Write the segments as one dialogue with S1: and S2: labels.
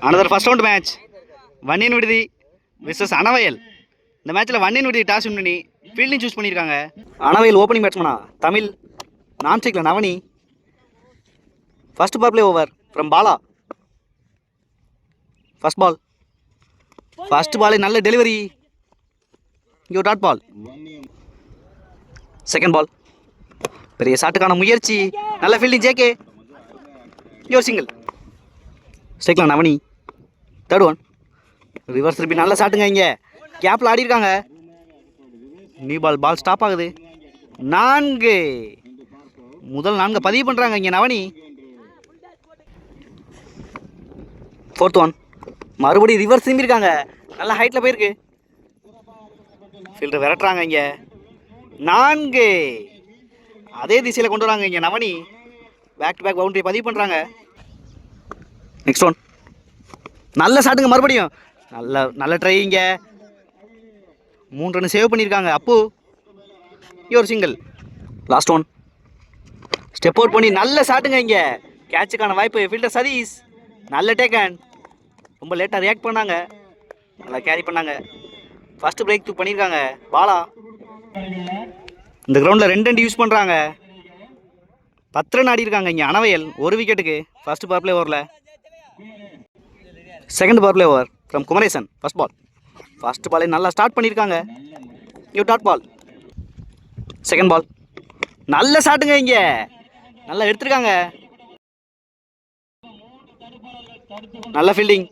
S1: Another first round match Vanniyan Viduthi versus Anavayal. இந்த மேட்ச்சில் Vanniyan Viduthi toss win பண்ணி ஃபீல்டிங் சூஸ் பண்ணியிருக்காங்க. அனவயல் ஓப்பனிங் பேட்ஸ்மனா தமிழ், நான் ஸ்ட்ரைக்கில் Navani. First power play over from Bala. First ball நல்ல டெலிவரி, இங்கே டாட் பால். செகண்ட் பால் பெரிய ஷாட்டுக்கான முயற்சி, நல்ல ஃபீல்டிங் ஜேகே, இங்கே சிங்கிள். ஸ்ட்ரைக்கில் நவனி. தேர்ட் ஒன் ரிவர்ஸ் திருப்பி நல்ல ஷாட்டுங்க, இங்கே கேப்பில் ஆடி இருக்காங்க. நியூ பால் ஸ்டாப் ஆகுது. 4 முதல் 4 பதிவு பண்ணுறாங்க இங்கே நவனி. ஃபோர்த் ஒன் மறுபடியும் ரிவர்ஸ் திரும்பியிருக்காங்க, நல்லா ஹைட்டில் போயிருக்கு. ஃபீல்டர் விரட்டுறாங்க இங்கே. 4 அதே திசையில் கொண்டு வராங்க இங்கே Navani. Back to back boundary பதிவு பண்ணுறாங்க. நெக்ஸ்ட் ஒன் நல்ல ஷாட்டுங்க, மறுபடியும் நல்ல ட்ரை. இங்கே 3 ரன் சேவ் பண்ணியிருக்காங்க அப்பு, ஒரு single. Last one step out பண்ணி நல்ல ஷாட்டுங்க, இங்கே கேட்சுக்கான வாய்ப்பு. ஃபீல்டர் சதீஷ் நல்ல டேக்கன், ரொம்ப லேட்டாக ரியாக்ட் பண்ணாங்க, நல்லா கேரி பண்ணாங்க. ஃபஸ்ட்டு பிரேக் த்ரூ பண்ணியிருக்காங்க பாலா. இந்த கிரவுண்டில் 2 ரன் யூஸ் பண்ணுறாங்க. 10 ரன் ஆடி இருக்காங்க இங்கே அனவயல், 1 விக்கெட்டுக்கு. ஃபர்ஸ்ட் பவர் பிளே ஓவரில். Second power play over from Kumaresan. First பாலே நல்லா ஸ்டார்ட் பண்ணியிருக்காங்க, இங்கே டாட் பால். செகண்ட் பால் நல்ல ஷாட்டுங்க, இங்கே நல்லா எடுத்திருக்காங்க, நல்ல ஃபீல்டிங்,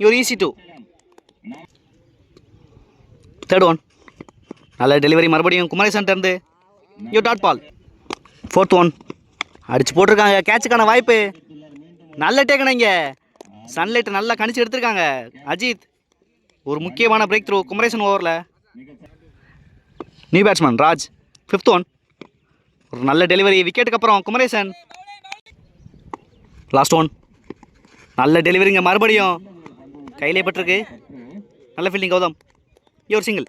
S1: ஒரு ஈஸி 2. தேர்ட் ஒன் நல்ல டெலிவரி, மறுபடியும் குமரேசன் இருந்து டாட் பால். ஃபோர்த் ஒன் அடிச்சு போட்டிருக்காங்க, கேட்சுக்கான வாய்ப்பு, நல்ல டேக்கன். இங்கே சன்லைட்டை நல்லா கணிச்சு எடுத்திருக்காங்க அஜித். ஒரு முக்கியமான பிரேக் த்ரூ குமரேசன் ஓவரில். New batsman Raj. Fifth one ஒரு நல்ல டெலிவரி, விக்கெட்டுக்கு அப்புறம் குமரேசன். லாஸ்ட் ஒன் நல்ல டெலிவரிங்க, மறுபடியும் கையிலே பட்டிருக்கு, நல்ல ஃபீல்டிங் கௌதம், ஒரு சிங்கிள்.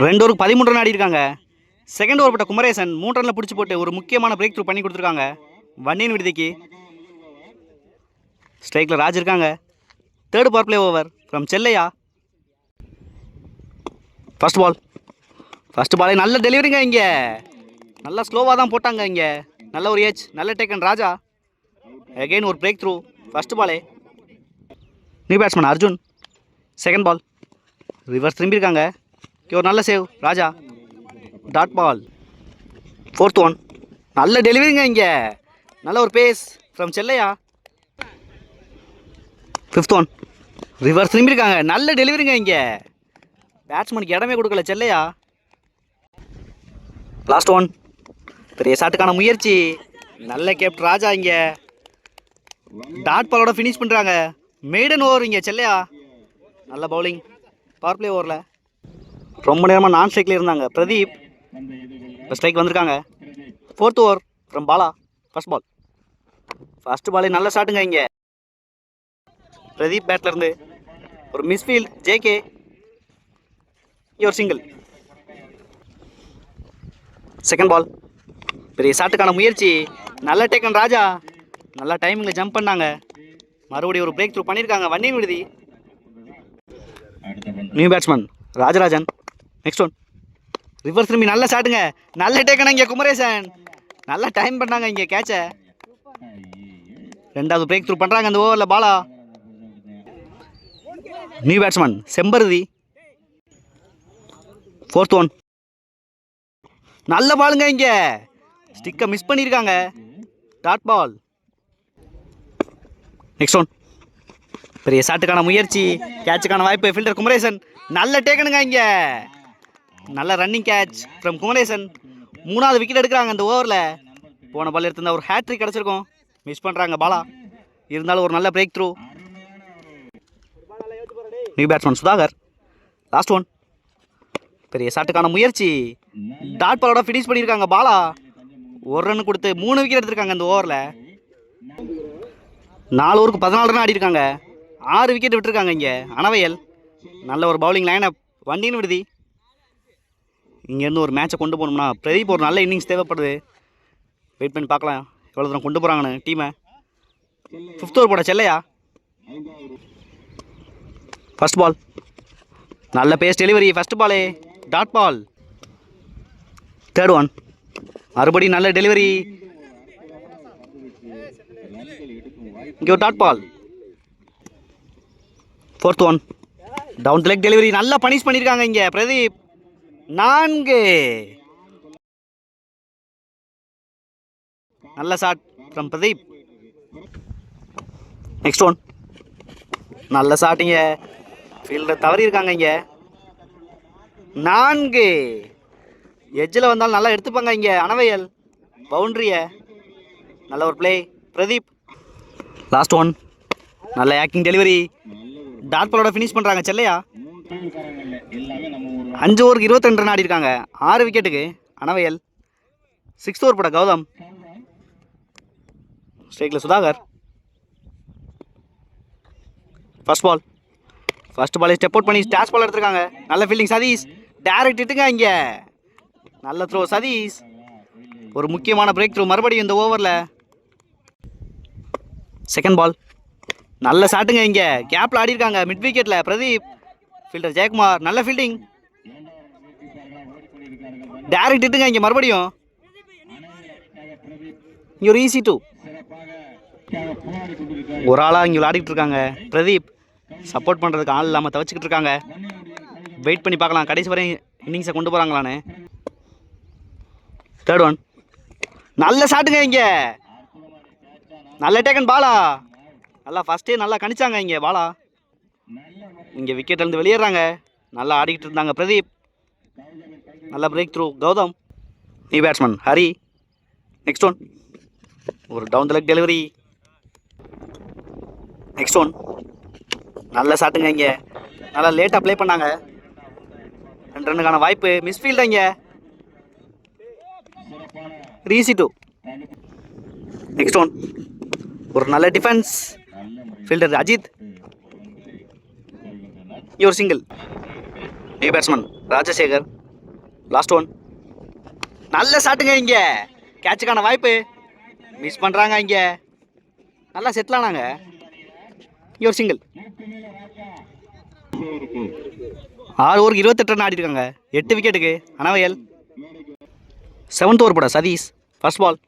S1: 2 ஓவருக்கு 13 ரன் ஆடி இருக்காங்க. செகண்ட் ஓவர் பட்ட குமரேசன் 3 ரனில் பிடிச்சி போட்டு ஒரு முக்கியமான பிரேக் த்ரூ பண்ணி கொடுத்துருக்காங்க வன்னியன் விடுதிக்கு. ஸ்ட்ரைக்கில் ராஜ் இருக்காங்க. Third power play over from Chellaiah. First பாலே நல்ல டெலிவரிங்க, இங்கே நல்லா ஸ்லோவாக தான் போட்டாங்க, இங்கே நல்ல ஒரு ஏஜ், நல்ல டேக்கன் ராஜா. அகெயின் ஒரு பிரேக் த்ரூ, ஃபர்ஸ்ட் பாலே. New batsman Arjun. Second ball reverse திரும்பியிருக்காங்க, ஒரு நல்ல save Raja, dot ball. Fourth one நல்ல டெலிவரிங்க, இங்கே நல்ல ஒரு pace from Chellaiah. Fifth one reverse திரும்பியிருக்காங்க, நல்ல டெலிவரிங்க, இங்கே பேட்ஸ்மேனுக்கு இடமே கொடுக்கல செல்லையா. லாஸ்ட் ஒன் பெரிய ஷாட்டுக்கான முயற்சி, நல்ல கேப்ட் ராஜா, இங்கே டாட் பாலோட ஃபினிஷ் பண்ணுறாங்க. மெய்டன் ஓவர் இங்கே செல்லையா, நல்ல பவுலிங். பவர் பிளே ஓவரில் ரொம்ப நேரமாக நான் ஸ்ட்ரைக்கில் இருந்தாங்க பிரதீப், இப்போ ஸ்ட்ரைக் வந்திருக்காங்க. Fourth over from Bala. First பாலே நல்ல ஷாட்டுங்க, இங்கே பிரதீப் பேட்டில் இருந்து ஒரு மிஸ்ஃபீல்ட் ஜேகே, ஒரு சிங்கிள். செகண்ட் பால் பெரிய ஷாட்டுக்கான முயற்சி, நல்ல டேக்கன் ராஜா, நல்லா டைமிங்கில் ஜம்ப் பண்ணாங்க, மறுபடியும் ஒரு பிரேக் த்ரூ பண்ணியிருக்காங்க வன்னியன் விடுதி. New batsman Rajarajan. Next one reverse திரும்பி நல்ல ஷாட்டுங்க, நல்ல டேக்கன், இங்கே குமரேசன் நல்லா டைம் பண்ணாங்க, இங்கே கேட்சை. 2வது பிரேக் த்ரூ பண்ணுறாங்க அந்த ஓவரில் Bala. New batsman Sembaruthi. Fourth one நல்ல பாலுங்க, இங்கே ஸ்டிக்கை மிஸ் பண்ணியிருக்காங்க, டாட் பால். நெக்ஸ்ட் ஒன் பெரிய ஷாட்டுக்கான முயற்சி, கேட்சுக்கான வாய்ப்பு. ஃபீல்டர் குமரேசன் நல்ல டேக்கனுங்க, இங்கே நல்ல ரன்னிங் கேட்ச் ஃப்ரம் குமரேசன். 3வது விக்கெட் எடுக்கிறாங்க அந்த ஓவரில். போன பால் எடுத்திருந்தா ஒரு ஹேட்ரிக் கிடச்சிருக்கும், மிஸ் பண்ணுறாங்க பாலா. இருந்தாலும் ஒரு நல்ல break through. New batsman Sudhakar. Last one பெரிய ஷாட்டுக்கான முயற்சி, டாட் பாலோட ஃபினிஷ் பண்ணியிருக்காங்க பாலா. 1 ரன் கொடுத்து 3 விக்கெட் எடுத்திருக்காங்க அந்த ஓவரில். 4 ஓவருக்கு 14 ரன் ஆடி இருக்காங்க. 6 விக்கெட் விட்டுருக்காங்க இங்கே அனவயல். நல்ல ஒரு பவுலிங் லைன் அப் வன்னியன் விடுதி. இங்கேருந்து ஒரு மேட்சை கொண்டு போகணும்னா பிரதீப் ஒரு நல்ல இன்னிங்ஸ் தேவைப்படுது. வெயிட் பண்ணி பார்க்கலாம் எவ்வளோ தூரம் கொண்டு போகிறாங்கன்னு டீமை. 5th ஓவர் போட செல்லையா. ஃபர்ஸ்ட் பால் நல்ல பேஸ் டெலிவரி. ஃபர்ஸ்ட் பாலே டாட் பால். 3rd ஒன் மறுபடியும் நல்ல டெலிவரி. இங்கே ஒரு dot ball. 4th one down the leg delivery. நல்லா பனிஷ் பண்ணியிருக்காங்க இங்கே பிரதீப். 4. நல்ல shot from Pradeep. Next one நல்ல ஷாட். இங்கே ஃபீல்டர் தவறி இருக்காங்க. இங்கே 4. எட்ஜில் வந்தாலும் நல்லா எடுத்துப்பாங்க இங்கே அனவையல் பவுண்ட்ரியை. நல்ல ஒரு பிளே பிரதீப். லாஸ்ட் ஒன் நல்ல ஆக்டிங் டெலிவரி. டாட் பாலோட ஃபினிஷ் பண்ணுறாங்க செல்லையா. 5 ஓவருக்கு 22 ரன் ஆடி இருக்காங்க. 6 விக்கெட்டுக்கு அனவையல். 6th ஓவர் போட கௌதம். ஸ்ட்ரைக்கில் Sudhakar. First ball step out பண்ணி ஸ்டாஷ் பால் எடுத்துருக்காங்க. நல்ல ஃபீல்டிங் சதீஷ். டேரக்ட் இட்டுங்க இங்கே. நல்ல த்ரோ சதீஷ். ஒரு முக்கியமான பிரேக் த்ரூ மறுபடியும் இந்த ஓவரில். செகண்ட் பால் நல்ல ஷாட்டுங்க. இங்கே கேப்பில் ஆடி இருக்காங்க மிட் விக்கெட்டில் பிரதீப். ஃபீல்டர் ஜெயக்குமார். நல்ல ஃபீல்டிங். டேரக்ட் இட்டுங்க இங்கே மறுபடியும். இங்கே ஒரு ஈஸி 2. ஒரு ஆளாக இங்கே விளையாடிட்டு இருக்காங்க பிரதீப். சப்போர்ட் பண்ணுறதுக்கு ஆள் இல்லாமல் தவச்சிக்கிட்டு இருக்காங்க. வெயிட் பண்ணி பார்க்கலாம் கடைசி வரை இன்னிங்ஸை கொண்டு போகிறாங்களான்னு. 3rd ஒன் நல்ல ஷாட்டுங்க. இங்கே நல்ல டேக்கன் பாலா. நல்லா ஃபஸ்ட்டே நல்லா கணிச்சாங்க இங்கே பாலா. இங்கே விக்கெட்லேருந்து வெளியேறாங்க. நல்லா ஆடிக்கிட்டு இருந்தாங்க பிரதீப். நல்ல breakthrough Gautham. New batsman Hari. Next one ஒரு down the leg delivery. Next one நல்ல ஷாட்டுங்க. இங்கே நல்லா லேட்டாக ப்ளே பண்ணாங்க. 2 ரன்னுக்கான வாய்ப்பு. மிஸ்ஃபீல்டு இங்கே. ஈஸி 2. நெக்ஸ்ட் ஒன் ஒரு நல்ல டிஃபென்ஸ். ஃபீல்டர் அஜித். ஒரு single. New batsman Rajasekar. Last one நல்ல ஷாட்டுங்க. இங்கே கேட்சுக்கான வாய்ப்பு. மிஸ் பண்ணுறாங்க. இங்கே நல்லா செட்டில் ஆனாங்க. ஒரு சிங்கிள். 6 ஓவருக்கு 28 ரன் ஆடி இருக்காங்க. 8 விக்கெட்டுக்கு அனவையல். 7th ஓவர் போட சதீஷ். ஃபர்ஸ்ட் பால்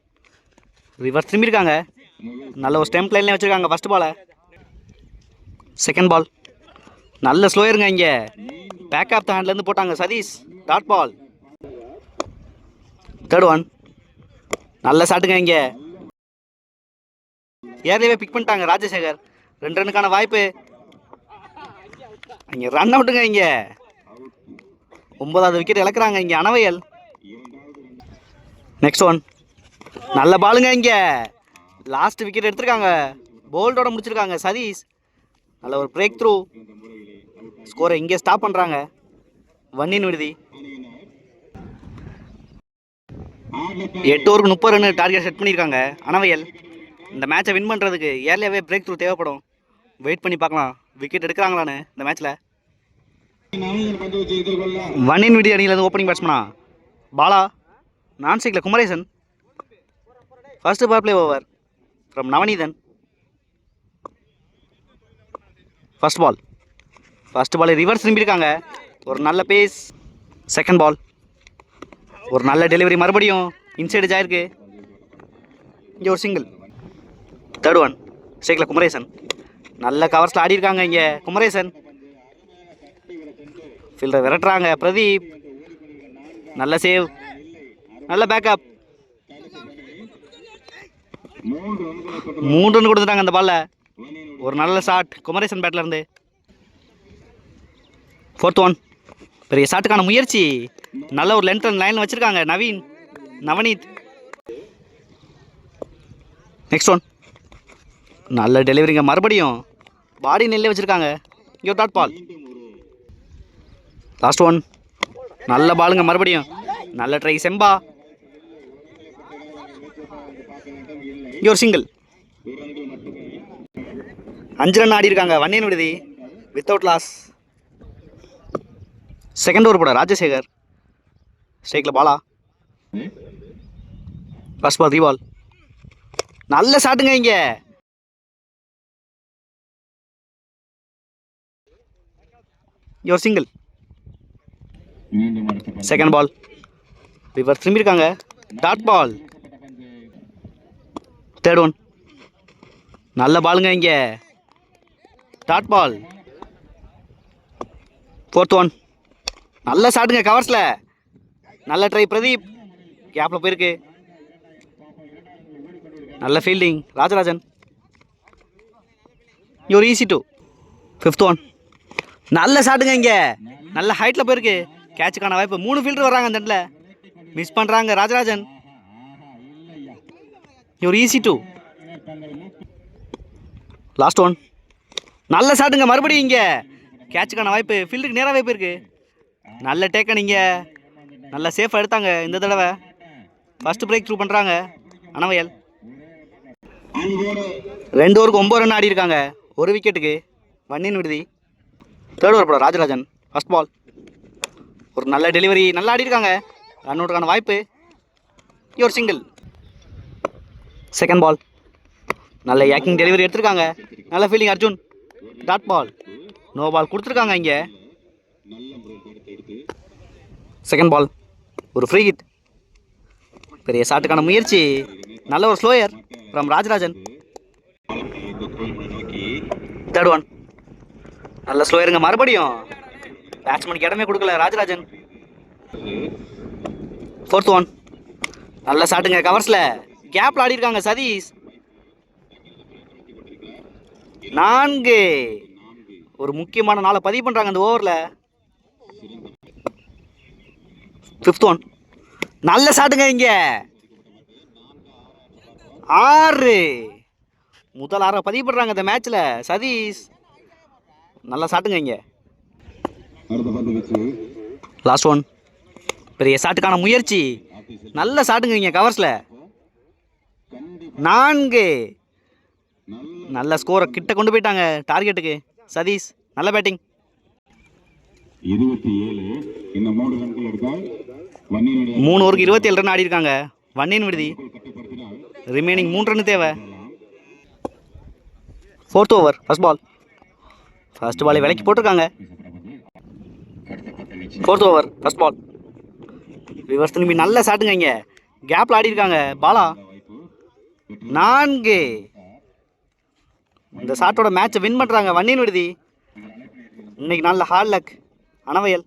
S1: ரிவர்ஸ் திரும்பியிருக்காங்க. நல்ல ஒரு ஸ்டெம்ப் லைன்லேயே வச்சுருக்காங்க ஃபர்ஸ்ட் பாலை. செகண்ட் பால் நல்ல ஸ்லோயருங்க. இங்கே பேக் ஆஃப் த ஹேண்ட்லேருந்து போட்டாங்க Satish. Dot ball. 3rd one நல்ல ஷாட்டுங்க. இங்கே ஏர்லியாவே பிக் பண்ணிட்டாங்க ராஜசேகர். 2 ரன்னுக்கான வாய்ப்பு. இங்கே ரன் அவுட்டுங்க. இங்கே 9வது விக்கெட் இழக்கிறாங்க இங்கே அனவையல். நெக்ஸ்ட் ஒன் நல்ல பாலுங்க. இங்கே லாஸ்ட் விக்கெட் எடுத்திருக்காங்க. போல்டோட முடிச்சிருக்காங்க சதீஷ். நல்ல ஒரு பிரேக் த்ரூ. ஸ்கோரை இங்கே ஸ்டாப் பண்ணுறாங்க. 1 in விடுதி. 8 ஓவருக்கு 30 ரன் டார்கெட் செட் பண்ணியிருக்காங்க அனவையல். இந்த மேட்சை வின் பண்ணுறதுக்கு ஏர்லியாகவே பிரேக் த்ரூ தேவைப்படும். வெயிட் பண்ணி பார்க்கலாம் விக்கெட் எடுக்கிறாங்களான்னு இந்த மேட்ச்சில். 1 in விடுதி அணியிலேருந்து ஓப்பனிங் பேட்ஸ்மனா பாலா. நான் ஸ்ட்ரைக்கில் Kumaresan. First power play over from Navaneethan. First ball reverse திரும்பியிருக்காங்க. ஒரு நல்ல பேஸ். செகண்ட் பால் ஒரு நல்ல டெலிவரி. மறுபடியும் இன்சைடு ஆயிருக்கு. இங்கே ஒரு சிங்கிள். 3rd ஒன் ஸ்ட்ரைக்கில் குமரேசன். நல்ல கவர்ஸில் ஆடி இருக்காங்க இங்கே குமரேசன். ஃபீல்டர் விரட்டுறாங்க பிரதீப். நல்ல சேவ். நல்ல பேக்கப். 3 ரன் கொடுத்துட்டாங்க அந்த பாலில். ஒரு நல்ல ஷாட் குமரேசன் பேட்டில் இருந்து. 4th ஒன் பெரிய ஷாட்டுக்கான முயற்சி. நல்ல ஒரு லென்த் அண்ட் லைனில் வச்சுருக்காங்க நவநீத். நெக்ஸ்ட் ஒன் நல்ல டெலிவரிங்க. மறுபடியும் பாடி நெல்லே வச்சுருக்காங்க. இங்கே டாட் பால். லாஸ்ட் ஒன் நல்ல பாலுங்க. மறுபடியும் நல்ல ட்ரை செம்பா. இங்கே ஒரு சிங்கிள். 5 ரன் ஆடி இருக்காங்க. 1 in விடுதி வித்தவுட் லாஸ். செகண்ட் ஓவர் போட ராஜசேகர். ஸ்ட்ரைக்கில் பாலா. ஃபர்ஸ்ட் பால் ரீபால். நல்ல ஷாட்டுங்க இங்கே. யோர் சிங்கிள். Second ball. ரிவர் திரும்பியிருக்காங்க. Dot ball. Third one. நல்ல பாலுங்க இங்கே. Dot ball. Fourth one. நல்ல ஷாட்டுங்க கவர்ஸில். நல்ல ட்ரை பிரதீப். கேப்பில் போயிருக்கு. நல்ல ஃபீல்டிங் ராஜராஜன். யூர் ஈஸி டூ. Fifth one. நல்ல ஷாட்டுங்க இங்கே. நல்ல ஹைட்டில் போயிருக்கு. கேட்சுக்கான வாய்ப்பு. 3 ஃபீல்டர் வராங்க அந்த இடத்துல. மிஸ் பண்ணுறாங்க ராஜராஜன். யூர் ஈஸி டூ. Last one. நல்ல ஷாட்டுங்க மறுபடியும் இங்கே. கேட்சுக்கான வாய்ப்பு. ஃபீல்டுக்கு நேராக வாய்ப்பு இருக்குது. நல்ல டேக்கன் இங்கே. நல்ல சேஃபாக எடுத்தாங்க இந்த தடவை. ஃபஸ்ட்டு பிரேக் த்ரூ பண்ணுறாங்க அனவயல். 2 ஓவருக்கு 9 ரன் ஆடி இருக்காங்க. 1 விக்கெட்டுக்கு. வன்னியின் விடுதி. தேர்ட் ஓவர் போட ராஜராஜன். ஃபஸ்ட் பால். ஒரு நல்ல டெலிவரி. நல்லா ஆடி இருக்காங்க. ரன் அவுட்டுக்கான வாய்ப்பு. ஒரு சிங்கிள். செகண்ட் பால். நல்ல ஏக்கிங் டெலிவரி எடுத்திருக்காங்க. நல்ல fielding Arjun. Dot ball. No ball கொடுத்துருக்காங்க இங்கே. Second ball. ஒரு ஃப்ரீ ஹிட். பெரிய ஷாட்டுக்கான முயற்சி. நல்ல ஒரு slower from Rajarajan. Third one. நல்ல ஸ்லோயருங்க மறுபடியும். பேட்ஸ்மேனுக்கு இடமே கொடுக்கல ராஜராஜன். Fourth one. நல்ல ஷாட்டுங்க கவர்ஸில். கேப்பில் ஆடி இருக்காங்க சதீஷ். 4. ஒரு முக்கியமான நாளை பதிவு பண்ணுறாங்க அந்த ஓவரில். Fifth one. நல்ல ஷாட்டுங்க இங்கே. 6. முதல் 6 பதிவு பண்ணுறாங்க இந்த மேட்ச்சில் சதீஷ். நல்ல ஷாட்டுங்க இங்கே. Last one. பெரிய ஷாட்டுக்கான முயற்சி. நல்ல ஷாட்டுங்க இங்கே கவர்ஸில். 4. நல்ல ஸ்கோரை கிட்ட கொண்டு போயிட்டாங்க டார்கெட்டுக்கு சதீஷ். நல்ல பேட்டிங். 3 ஓவருக்கு 27 ரன் ஆடி இருக்காங்க. வன்னியின் விடுதி. ரிமைனிங் 3 ரன் தேவை. Fourth over first ball. First பாலை விலைக்கு போட்டிருக்காங்க. Fourth over first ball. Reverse திரும்பி நல்ல ஷாட்டுங்க இங்கே. கேப்பில் ஆடி இருக்காங்க பாலா. 4. இந்த ஷாட்டோட மேட்சை வின் பண்ணுறாங்க வன்னியின் விடுதி. இன்னைக்கு நல்ல ஹார்ட் லக் அனவயல்.